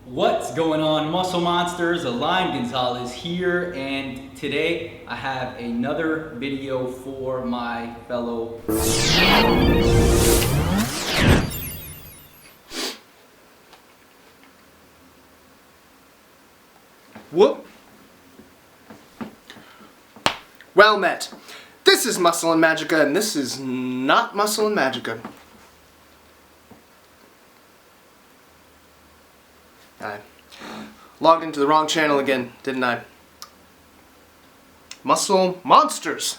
What's going on, Muscle Monsters? Align Gonzalez here, and today I have another video for my fellow Whoop. Well met. This is Muscle and Magica, and this is not Muscle and Magica. I logged into the wrong channel again, didn't I? Muscle Monsters.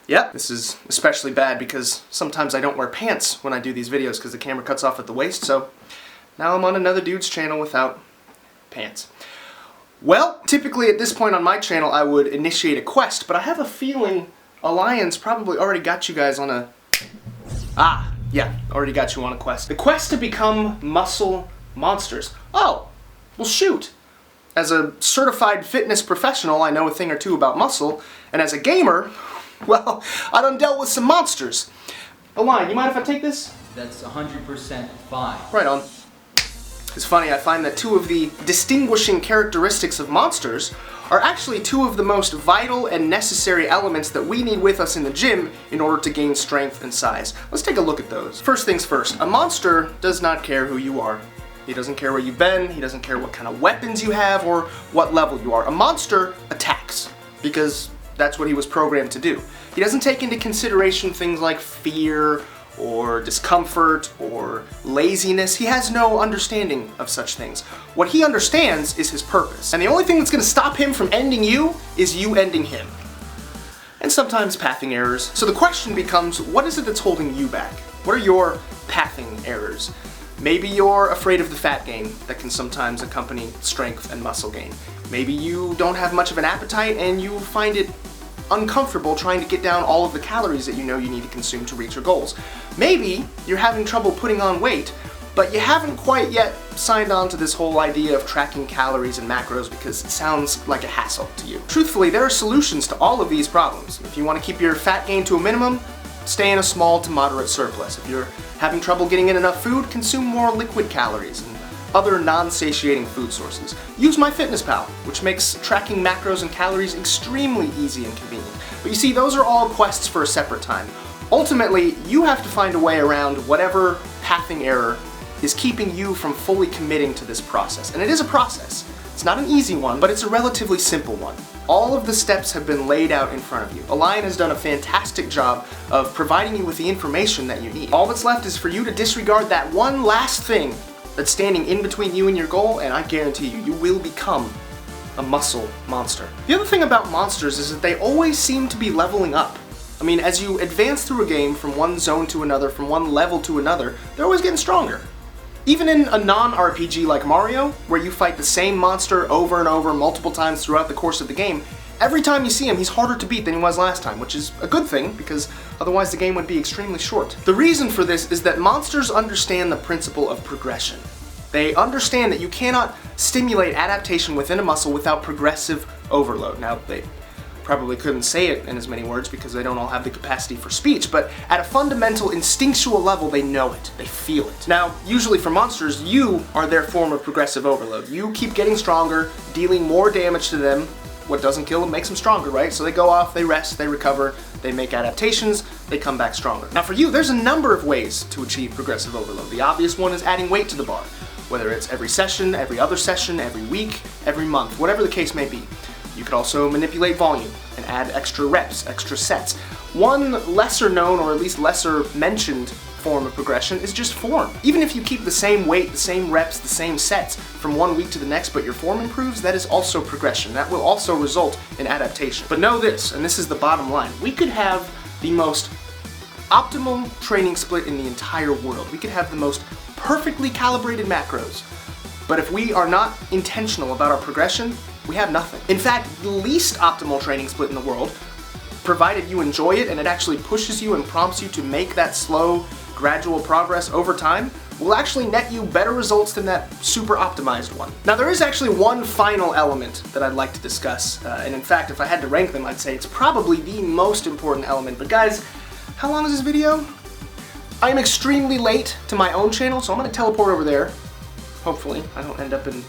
Yep, this is especially bad because sometimes I don't wear pants when I do these videos because the camera cuts off at the waist, so now I'm on another dude's channel without pants. Well, typically at this point on my channel I would initiate a quest, but I have a feeling Alliance probably already got you guys on a... yeah, already got you on a quest. The quest to become Muscle Monsters. Oh, well shoot. As a certified fitness professional, I know a thing or two about muscle, and as a gamer, well, I done dealt with some monsters. Align, you mind if I take this? That's 100% fine. Right on. It's funny, I find that two of the distinguishing characteristics of monsters are actually two of the most vital and necessary elements that we need with us in the gym in order to gain strength and size. Let's take a look at those. First things first, a monster does not care who you are. He doesn't care where you've been, he doesn't care what kind of weapons you have or what level you are. A monster attacks, because that's what he was programmed to do. He doesn't take into consideration things like fear, or discomfort, or laziness. He has no understanding of such things. What he understands is his purpose. And the only thing that's going to stop him from ending you is you ending him. And sometimes pathing errors. So the question becomes, what is it that's holding you back? What are your pathing errors? Maybe you're afraid of the fat gain that can sometimes accompany strength and muscle gain. Maybe you don't have much of an appetite and you find it uncomfortable trying to get down all of the calories that you know you need to consume to reach your goals. Maybe you're having trouble putting on weight, but you haven't quite yet signed on to this whole idea of tracking calories and macros because it sounds like a hassle to you. Truthfully, there are solutions to all of these problems. If you want to keep your fat gain to a minimum, stay in a small to moderate surplus. If you're having trouble getting in enough food, consume more liquid calories and other non-satiating food sources. Use MyFitnessPal, which makes tracking macros and calories extremely easy and convenient. But you see, those are all quests for a separate time. Ultimately, you have to find a way around whatever pathing error is keeping you from fully committing to this process. And it is a process. It's not an easy one, but it's a relatively simple one. All of the steps have been laid out in front of you. Align has done a fantastic job of providing you with the information that you need. All that's left is for you to disregard that one last thing that's standing in between you and your goal, and I guarantee you, you will become a muscle monster. The other thing about monsters is that they always seem to be leveling up. I mean, as you advance through a game from one zone to another, from one level to another, they're always getting stronger. Even in a non-RPG like Mario, where you fight the same monster over and over multiple times throughout the course of the game, every time you see him, he's harder to beat than he was last time, which is a good thing, because otherwise the game would be extremely short. The reason for this is that monsters understand the principle of progression. They understand that you cannot stimulate adaptation within a muscle without progressive overload. Now, they probably couldn't say it in as many words because they don't all have the capacity for speech, but at a fundamental instinctual level, they know it, they feel it. Now, usually for monsters, you are their form of progressive overload. You keep getting stronger, dealing more damage to them. What doesn't kill them makes them stronger, right? So they go off, they rest, they recover, they make adaptations, they come back stronger. Now for you, there's a number of ways to achieve progressive overload. The obvious one is adding weight to the bar, whether it's every session, every other session, every week, every month, whatever the case may be. You could also manipulate volume and add extra reps, extra sets. One lesser known, or at least lesser mentioned form of progression is just form. Even if you keep the same weight, the same reps, the same sets from one week to the next, but your form improves, that is also progression. That will also result in adaptation. But know this, and this is the bottom line, we could have the most optimal training split in the entire world. We could have the most perfectly calibrated macros. But if we are not intentional about our progression, we have nothing. In fact, the least optimal training split in the world, provided you enjoy it and it actually pushes you and prompts you to make that slow, gradual progress over time, will actually net you better results than that super optimized one. Now there is actually one final element that I'd like to discuss, and in fact if I had to rank them I'd say it's probably the most important element, but guys, how long is this video? I am extremely late to my own channel, so I'm going to teleport over there. hopefully. I don't end up in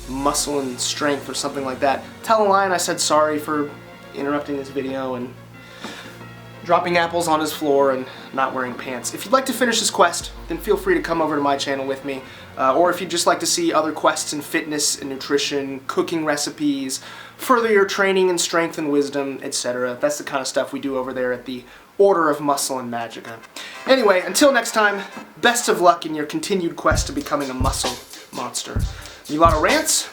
muscle and strength or something like that. Tell Lion I said sorry for interrupting this video and dropping apples on his floor and not wearing pants. If you'd like to finish this quest, then feel free to come over to my channel with me. Or if you'd just like to see other quests in fitness and nutrition, cooking recipes, further your training and strength and wisdom, etc. That's the kind of stuff we do over there at the Order of Muscle and Magicka. Anyway, until next time, best of luck in your continued quest to becoming a muscle monster. Mulatto Rants,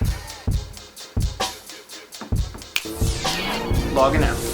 logging out.